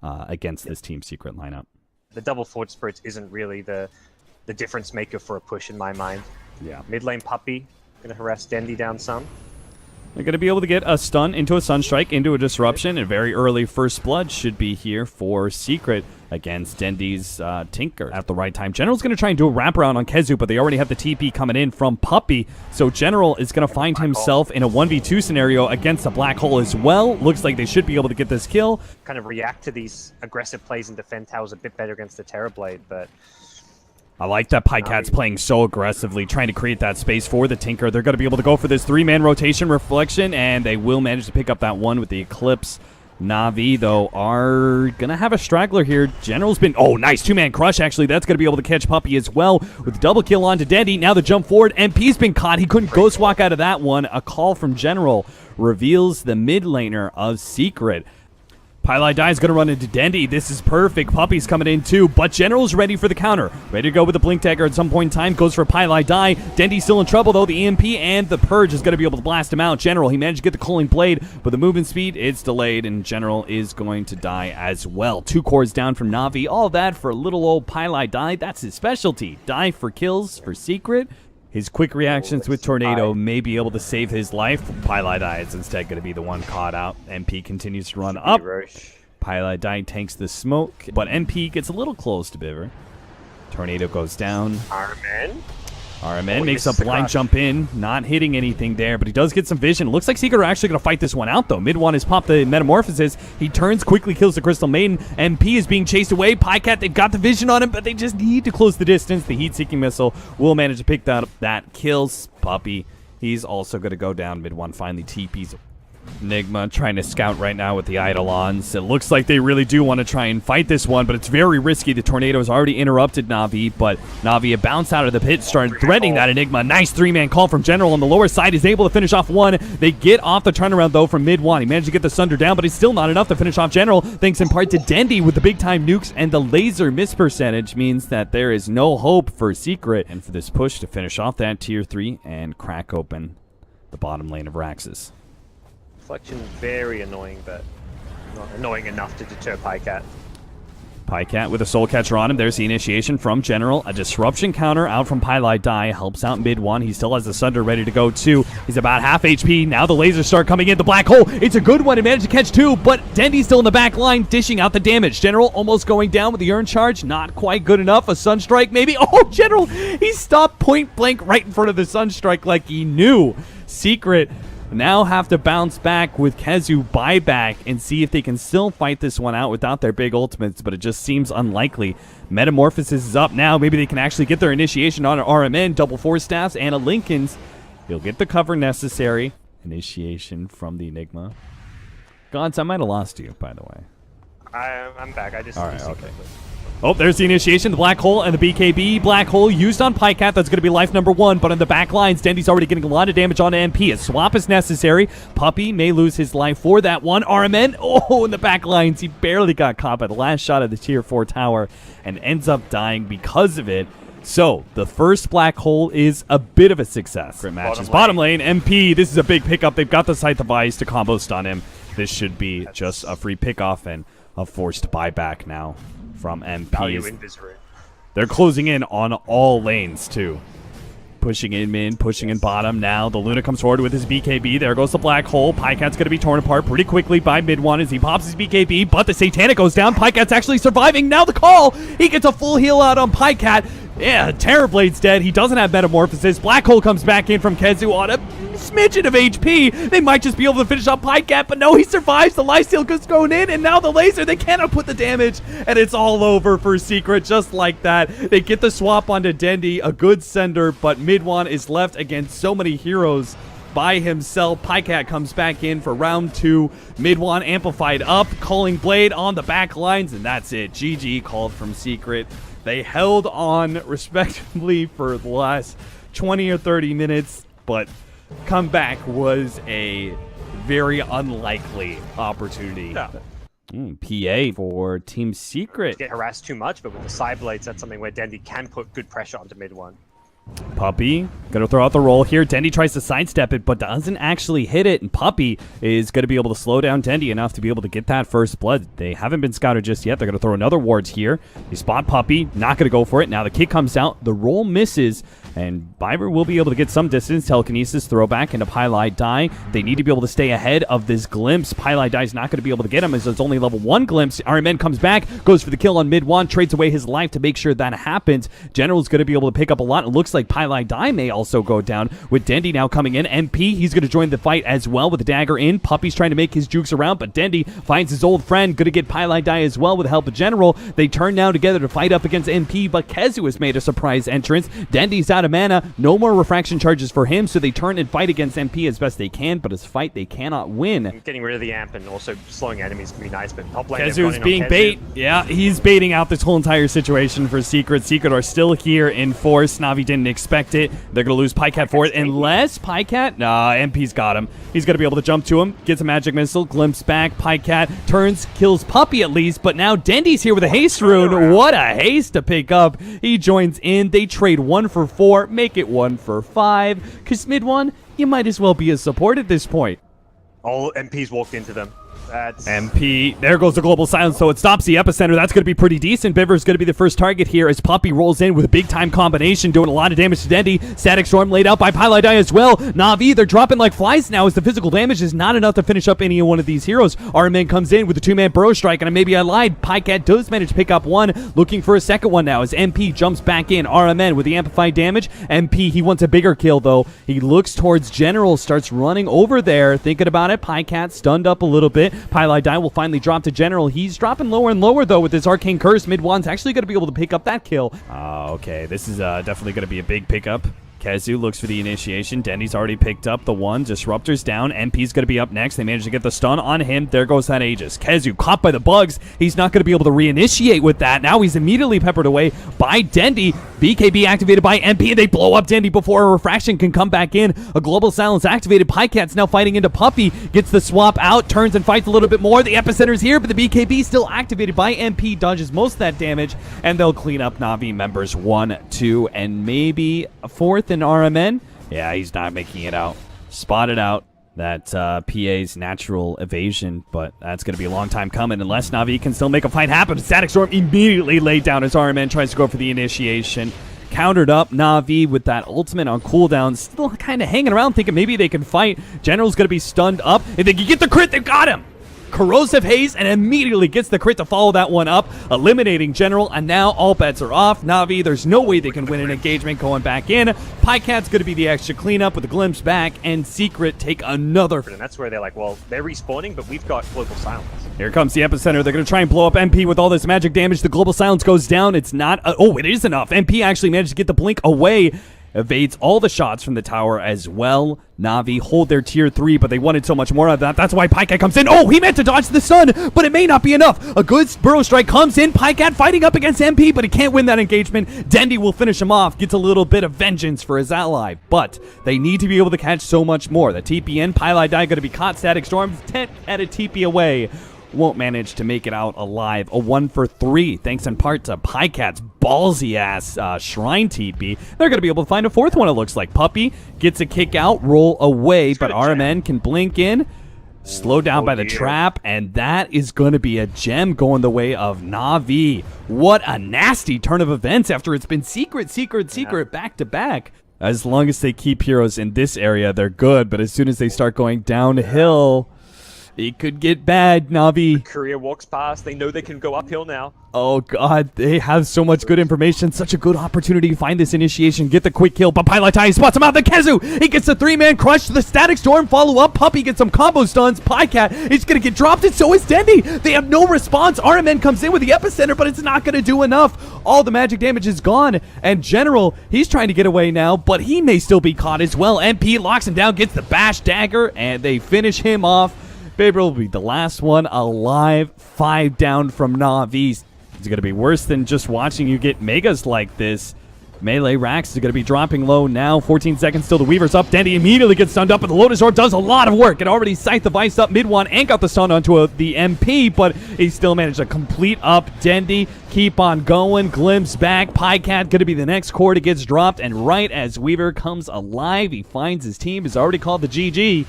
against this Team Secret lineup. The double Forge Spirits isn't really the difference maker for a push in my mind. Yeah. Mid lane Puppey, gonna harass Dendy down some. They're going to be able to get a stun into a Sunstrike, into a Disruption, and very early First Blood should be here for Secret against Dendy's Tinker at the right time. General's going to try and do a wraparound on Kezu, but they already have the TP coming in from Puppey, so General is going to find himself in a 1v2 scenario against a Black Hole as well. Looks like they should be able to get this kill. Kind of react to these aggressive plays and defend towers a bit better against the Terrorblade, but... I like that Pycat's playing so aggressively, trying to create that space for the Tinker. They're going to be able to go for this 3-man rotation reflection, and they will manage to pick up that one with the Eclipse. Navi, though, are going to have a straggler here. General's been... Oh, nice 2-man crush, actually. That's going to be able to catch Puppey as well with double kill onto Dendy. Now the jump forward. MP's been caught. He couldn't ghost walk out of that one. A call from General reveals the mid laner of Secret. Pylai Dai is going to run into Dendy. This is perfect. Puppey's coming in too, but General's ready for the counter. Ready to go with the Blink Dagger at some point in time. Goes for Pylai Dai. Dendy's still in trouble though. The EMP and the Purge is going to be able to blast him out. General, he managed to get the Culling Blade, but the movement speed, it's delayed, and General is going to die as well. 2 cores down from Navi. All that for little old Pylai Dai. That's his specialty. Die for kills for Secret. His quick reactions with Tornado may be able to save his life. Pylai Dai is instead going to be the one caught out. MP continues to run up. Pylai Dai tanks the smoke, but MP gets a little close to Biver. Tornado goes down. RMN makes a blind jump in, not hitting anything there, but he does get some vision. Looks like Secret are actually going to fight this one out, though. Mid one has popped the Metamorphosis. He turns, quickly kills the Crystal Maiden. MP is being chased away. Pycat, they've got the vision on him, but they just need to close the distance. The Heat-Seeking Missile will manage to pick that up. That kills Puppey. He's also going to go down. Mid one finally TPs. Enigma trying to scout right now with the Eidolons. It looks like they really do want to try and fight this one, but it's very risky. The Tornado has already interrupted Navi, but Navi bounced out of the pit, started threatening that Enigma. Nice 3-man call from General on the lower side. Is able to finish off one. They get off the turnaround, though, from mid one. He managed to get the Sunder down, but it's still not enough to finish off General, thanks in part to Dendy with the big-time nukes, and the laser miss percentage means that there is no hope for Secret, and for this push to finish off that tier 3 and crack open the bottom lane of Raxus. Reflection very annoying, but not annoying enough to deter Pycat. Pycat with a Soul Catcher on him. There's the initiation from General. A Disruption counter out from Pylai Dai. Helps out mid one. He still has the Sunder ready to go too. He's about half HP. Now the lasers start coming in. The Black Hole. It's a good one. He managed to catch 2, but Dendy's still in the back line, dishing out the damage. General almost going down with the Urn Charge. Not quite good enough. A Sunstrike maybe. Oh, General! He stopped point blank right in front of the Sunstrike like he knew. Secret now have to bounce back with Kezu buyback and see if they can still fight this one out without their big ultimates, but it just seems unlikely. Metamorphosis is up now. Maybe they can actually get their initiation on an RMN, double 4 staffs, and a Lincoln's. He'll get the cover necessary. Initiation from the Enigma. Gods, I might have lost you, by the way. I'm back. I just... All right, okay. Oh, there's the initiation, the Black Hole and the BKB. Black Hole used on Pycat. That's going to be life number 1, but on the back lines, Dendy's already getting a lot of damage on MP. A swap is necessary. Puppey may lose his life for that one. RMN, oh, in the back lines, he barely got caught by the last shot of the tier 4 tower and ends up dying because of it. So, the first Black Hole is a bit of a success. Matches. Bottom lane, MP, this is a big pickup. They've got the Scythe of Ice to combo stun him. This should be just a free pickoff and a forced buyback now from MP. They're closing in on all lanes, too. Pushing in mid, pushing in bottom. Now the Luna comes forward with his BKB. There goes the Black Hole. Pycat's going to be torn apart pretty quickly by mid one as he pops his BKB, but the Satanic goes down. Pycat's actually surviving. Now the call. He gets a full heal out on Pycat. Yeah, Terrorblade's dead. He doesn't have Metamorphosis. Black Hole comes back in from Kezu on a smidgen of HP. They might just be able to finish up Pycat, but no, he survives. The lifesteal goes going in, and now the laser. They cannot put the damage, and it's all over for Secret just like that. They get the swap onto Dendy, a good sender, but Midwan is left against so many heroes by himself. Pycat comes back in for round 2. Midwan amplified up, Culling Blade on the back lines, and that's it. GG called from Secret. They held on respectively for the last 20 or 30 minutes, but comeback was a very unlikely opportunity. Yeah. PA for Team Secret. Get harassed too much, but with the side blades, that's something where Dendy can put good pressure onto mid one. Puppy gonna throw out the roll here. Dendy tries to sidestep it, but doesn't actually hit it. And Puppy is gonna be able to slow down Dendy enough to be able to get that first blood. They haven't been scouted just yet. They're gonna throw another ward here. They spot Puppy, not gonna go for it. Now the kick comes out, the roll misses, and Viper will be able to get some distance. Telekinesis, throwback into Pylai Die. They need to be able to stay ahead of this glimpse. Pylai Die is not going to be able to get him as it's only level 1 glimpse. RMN comes back, goes for the kill on mid 1, trades away his life to make sure that happens. General's going to be able to pick up a lot. It looks like Pylai Die may also go down with Dendy now coming in. MP, he's going to join the fight as well with the dagger in. Puppy's trying to make his jukes around, but Dendy finds his old friend. Going to get Pylai Die as well with the help of General. They turn now together to fight up against MP, but Kezu has made a surprise entrance. Dendy's out of mana. No more refraction charges for him, so they turn and fight against MP as best they can, but it's a fight they cannot win. Getting rid of the amp and also slowing enemies can be nice, but top lane Kezu's being bait. Yeah, he's baiting out this whole entire situation for Secret. Secret are still here in force. Navi didn't expect it. They're going to lose Pycat for it, unless Pycat... Nah, MP's got him. He's going to be able to jump to him, gets a magic missile, glimpse back. Pycat turns, kills Puppy at least, but now Dendy's here with a haste rune. What a haste to pick up. He joins in. They trade 1 for 4, make it 1 for 5, because mid 1, you might as well be a support at this point. All MPs walked into them. That's... MP, there goes the global silence, so it stops the epicenter. That's going to be pretty decent. Biver's going to be the first target here as Puppy rolls in with a big-time combination, doing a lot of damage to Dendy. Static Storm laid out by Pylai Die as well. Navi, they're dropping like flies now as the physical damage is not enough to finish up any one of these heroes. RMN comes in with a 2-man burrow strike, and maybe I lied. Pycat does manage to pick up one, looking for a second one now as MP jumps back in. RMN with the amplified damage. MP, he wants a bigger kill, though. He looks towards General, starts running over there, thinking about it. Pycat stunned up a little bit. Pylai Die will finally drop to General. He's dropping lower and lower, though, with his Arcane Curse. Mid 1's actually going to be able to pick up that kill. Okay, this is definitely going to be a big pickup. Kezu looks for the initiation. Dendy's already picked up the one. Disruptor's down. MP's going to be up next. They managed to get the stun on him. There goes that Aegis. Kezu caught by the bugs. He's not going to be able to reinitiate with that. Now he's immediately peppered away by Dendy. BKB activated by MP, and they blow up Dendy before a refraction can come back in. A global silence activated. Pycat's now fighting into Puppy. Gets the swap out. Turns and fights a little bit more. The epicenter's here, but the BKB still activated by MP. Dodges most of that damage, and they'll clean up Navi members 1, 2, and maybe a 4th in RMN. Yeah, he's not making it out. Spotted out that PA's natural evasion, but that's going to be a long time coming unless Navi can still make a fight happen. Static Storm immediately laid down as RMN tries to go for the initiation. Countered up Navi with that ultimate on cooldown, still kind of hanging around thinking maybe they can fight. General's going to be stunned up. If they can get the crit, they've got him! Corrosive Haze, and immediately gets the crit to follow that one up, eliminating General, and now all bets are off. Navi, there's no way they can win an engagement going back in. Pycat's going to be the extra cleanup with the glimpse back, and Secret take another. And that's where they're like, well, they're respawning, but we've got global silence. Here comes the epicenter. They're going to try and blow up MP with all this magic damage. The global silence goes down. It's not... oh, it is enough. MP actually managed to get the blink away. Evades all the shots from the tower as well. Navi hold their tier 3, but they wanted so much more of that. That's why Pycat comes in. Oh, he meant to dodge the stun, but it may not be enough. A good burrow strike comes in. Pycat fighting up against MP, but he can't win that engagement. Dendy will finish him off, gets a little bit of vengeance for his ally, but they need to be able to catch so much more. The TP in, Pylai Die going to be caught. Static Storm, 10 at a TP away. Won't manage to make it out alive. A 1 for 3, thanks in part to Pycat's ballsy-ass Shrine TP. They're going to be able to find a 4th one, it looks like. Puppy gets a kick out, roll away, but RMN can blink in. Slowed down by the trap, and that is going to be a gem going the way of Navi. What a nasty turn of events after it's been secret, back to back. As long as they keep heroes in this area, they're good, but as soon as they start going downhill... it could get bad, Navi. Courier walks past. They know they can go uphill now. Oh, God. They have so much good information. Such a good opportunity to find this initiation. Get the quick kill. But Pylai Die spots him out. The Kezu. He gets the 3-man crush. The Static Storm follow up. Puppy gets some combo stuns. Pycat is going to get dropped, and so is Dendy. They have no response. RMN comes in with the epicenter, but it's not going to do enough. All the magic damage is gone. And General, he's trying to get away now, but he may still be caught as well. MP locks him down, gets the bash dagger, and they finish him off. Faber will be the last one alive. 5 down from Navi. It's going to be worse than just watching you get megas like this. Melee Rax is going to be dropping low now. 14 seconds till the Weaver's up. Dendy immediately gets stunned up, but the Lotus Orb does a lot of work. It already scythed the Vice up mid-one and got the stun onto the MP, but he still managed to complete up Dendy. Keep on going. Glimpse back. Pycat going to be the next core that gets dropped, and right as Weaver comes alive, he finds his team is already called the GG.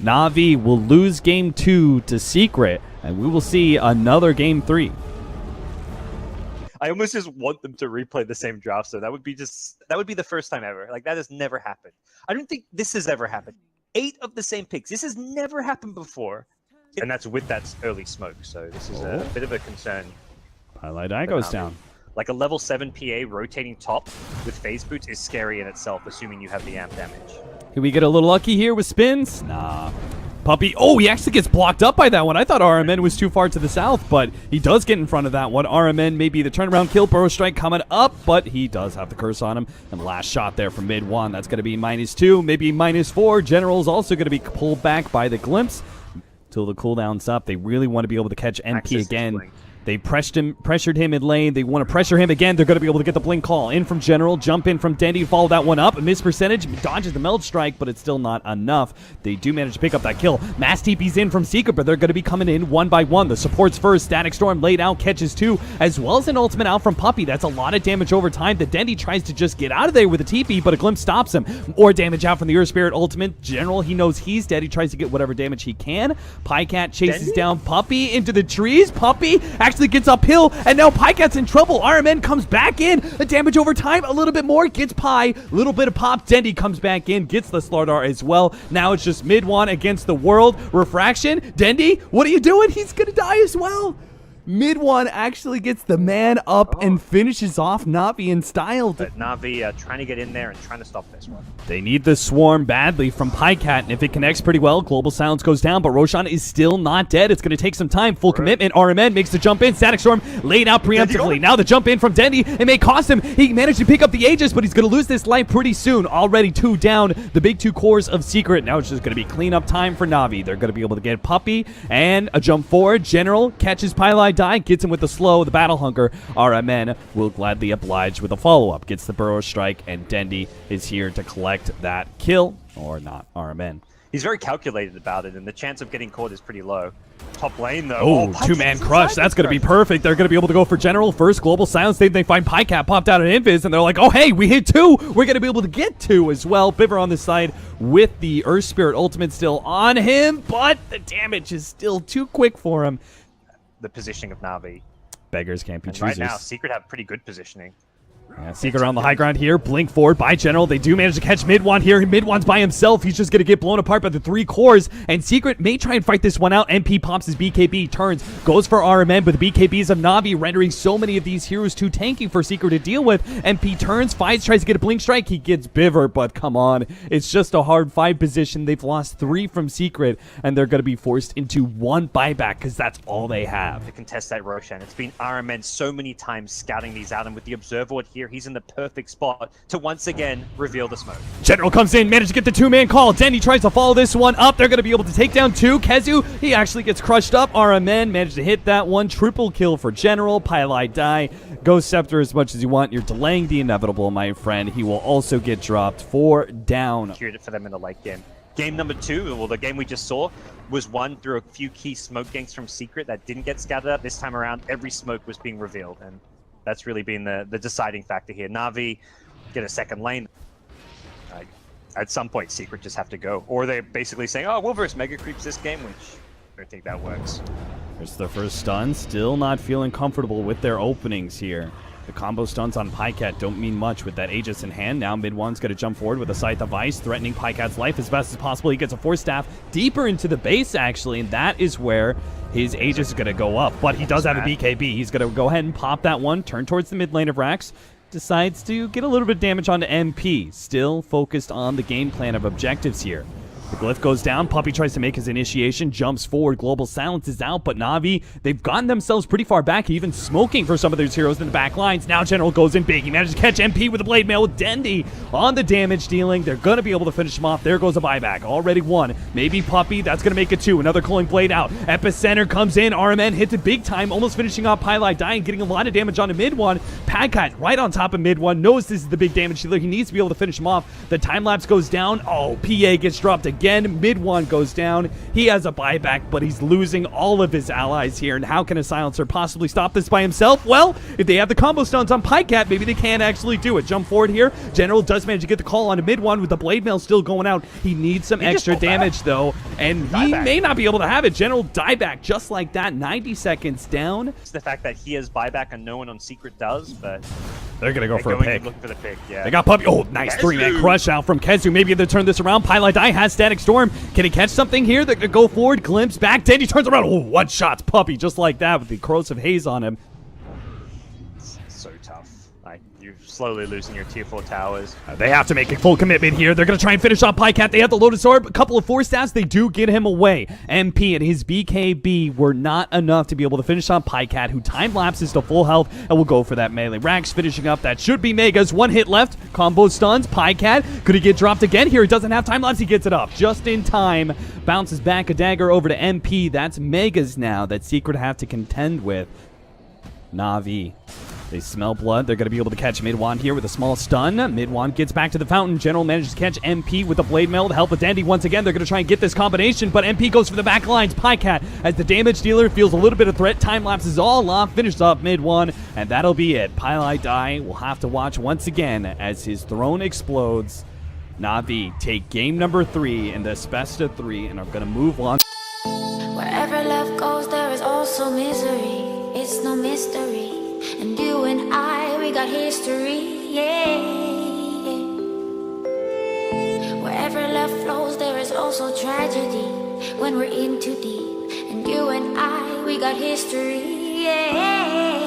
Navi will lose game 2 to Secret, and we will see another game 3. I almost just want them to replay the same draft, so that would be the first time ever. Like, that has never happened. I don't think this has ever happened. 8 of the same picks. This has never happened before. And that's with that early smoke, so this is a bit of a concern. Highlight Eye goes down. Like a level 7 PA rotating top with phase boots is scary in itself, assuming you have the amp damage. Can we get a little lucky here with spins? Nah. Puppy. Oh, he actually gets blocked up by that one. I thought RMN was too far to the south, but he does get in front of that one. RMN may be the turnaround kill. Burrow Strike coming up, but he does have the curse on him. And last shot there from mid-1. That's going to be -2, maybe -4. General's also going to be pulled back by the Glimpse. Till the cooldown's up. They really want to be able to catch MP again. They pressured him in lane. They want to pressure him again. They're going to be able to get the blink call. In from General, jump in from Dendy, follow that one up. A miss percentage, dodges the meld strike, but it's still not enough. They do manage to pick up that kill. Mass TP's in from Secret, but they're going to be coming in one by one. The supports first. Static Storm laid out, catches 2, as well as an ultimate out from Puppy. That's a lot of damage over time. The Dendy tries to just get out of there with a TP, but a Glimpse stops him. More damage out from the Earth Spirit ultimate. General, he knows he's dead. He tries to get whatever damage he can. Pycat chases down Puppy into the trees. Puppy actually gets uphill, and now Pycat's in trouble. RMN comes back in. The damage over time, a little bit more. Gets Py. Little bit of pop. Dendy comes back in. Gets the Slardar as well. Now it's just mid-1 against the world. Refraction. Dendy, what are you doing? He's going to die as well. Mid-1 actually gets the man up and finishes off Navi in style. But Navi trying to get in there and trying to stop this one. They need the swarm badly from Pycat, and if it connects pretty well, Global Silence goes down, but Roshan is still not dead. It's going to take some time. Full commitment. RMN makes the jump in. Static Storm laid out preemptively. Now the jump in from Dendy. It may cost him. He managed to pick up the Aegis, but he's going to lose this life pretty soon. Already 2 down. The big 2 cores of Secret. Now it's just going to be cleanup time for Navi. They're going to be able to get Puppy and a jump forward. General catches Pylai Die, gets him with the slow, the Battle Hunker. RMN will gladly oblige with a follow-up. Gets the Burrow Strike, and Dendy is here to collect that kill. Or not, RMN. He's very calculated about it, and the chance of getting caught is pretty low. Top lane, though. Oh, 2-man crush. That's going to be perfect. They're going to be able to go for General first. Global Silence. They find Pycat popped out an Invis, and they're like, oh, hey, we hit 2. We're going to be able to get 2 as well. Biver on this side with the Earth Spirit ultimate still on him, but the damage is still too quick for him. The positioning of Navi. Beggars can't be choosers. Right now, Secret have pretty good positioning. Yeah, Secret on the high ground here. Blink forward by General. They do manage to catch mid-1 here. Mid-1's by himself. He's just going to get blown apart by the 3 cores. And Secret may try and fight this one out. MP pops his BKB, turns, goes for RMN, but the BKBs of Navi rendering so many of these heroes too tanky for Secret to deal with. MP turns, fights, tries to get a blink strike. He gets Biver, but come on. It's just a hard 5 position. They've lost 3 from Secret, and they're going to be forced into 1 buyback because that's all they have. To contest that Roshan. It's been RMN so many times scouting these out, and with the Observer here, he's in the perfect spot to once again reveal the smoke. General comes in, managed to get the 2-man call. Denny tries to follow this one up. They're going to be able to take down 2. Kezu, he actually gets crushed up. RMN managed to hit that one. Triple kill for General. Pylai Die. Ghost Scepter as much as you want. You're delaying the inevitable, my friend. He will also get dropped 4 down. Secured it for them in the late game. Game number 2, well, the game we just saw, was won through a few key smoke ganks from Secret that didn't get scattered up. This time around, every smoke was being revealed, and that's really been the deciding factor here. Navi get a second lane. At some point, Secret just have to go. Or they're basically saying, oh, we'll verse Mega Creeps this game, which I don't think that works. There's their first stun. Still not feeling comfortable with their openings here. The combo stuns on Pycat don't mean much with that Aegis in hand. Now mid-1's going to jump forward with a Scythe of Ice, threatening Pycat's life as best as possible. He gets a Force Staff deeper into the base, actually, and that is where his Aegis is going to go up. But he does have a BKB. He's going to go ahead and pop that one, turn towards the mid lane of Rax. Decides to get a little bit of damage onto MP. Still focused on the game plan of objectives here. The glyph goes down. Puppy tries to make his initiation, jumps forward. Global Silence is out, but Navi, they've gotten themselves pretty far back, even smoking for some of those heroes in the back lines. Now General goes in big. He manages to catch MP with a blade mail with Dendy on the damage dealing. They're going to be able to finish him off. There goes a buyback. Already one. Maybe Puppy. That's going to make it two. Another Culling Blade out. Epicenter comes in. RMN hits it big time, almost finishing off Pylai, dying, getting a lot of damage on the mid one. Padcat right on top of mid one. Knows this is the big damage dealer. He needs to be able to finish him off. The time lapse goes down. Oh, PA gets dropped again. Mid one goes down. He has a buyback, but he's losing all of his allies here. And how can a Silencer possibly stop this by himself? Well, if they have the combo stuns on Pycat, maybe they can actually do it. Jump forward here. General does manage to get the call on a mid one with the blade mail still going out. He needs some extra damage though, and he may not be able to have it. General dieback just like that. 90 seconds down. It's the fact that he has buyback and no one on Secret does, but they're gonna go for a pick. Look for the pick, yeah. They got Puppy. Oh, nice three-man crush out from Kezu. Maybe they turn this around. Pylai Die has Static Storm. Can he catch something here? They're gonna go forward. Glimpse back. Dendy turns around. Oh, one shot Puppy just like that with the corrosive haze on him. So tough. Like, you're slowly losing your tier 4 towers. They have to make a full commitment here. They're going to try and finish off Pycat. They have the Lotus Orb. A couple of 4 stats. They do get him away. MP and his BKB were not enough to be able to finish on Pycat, who time lapses to full health and will go for that melee. Rax finishing up. That should be Megas. 1 hit left. Combo stuns. Pycat. Could he get dropped again here? He doesn't have time lapse. He gets it up just in time. Bounces back a dagger over to MP. That's Megas now that Secret have to contend with. Navi. They smell blood. They're going to be able to catch Midwan here with a small stun. Midwan gets back to the fountain. General manages to catch MP with the blade mail to help with Dandy once again. They're going to try and get this combination, but MP goes for the back lines. Pycat, as the damage dealer, feels a little bit of threat. Time lapses all off. Finishes up Mid1, and that'll be it. Pylai Die will have to watch once again as his throne explodes. Navi take game number 3 in this best of 3 and are going to move on. Wherever love goes, there is also misery. It's no mystery. And you and I, we got history, yeah. Wherever love flows, there is also tragedy. When we're in too deep. And you and I, we got history, yeah.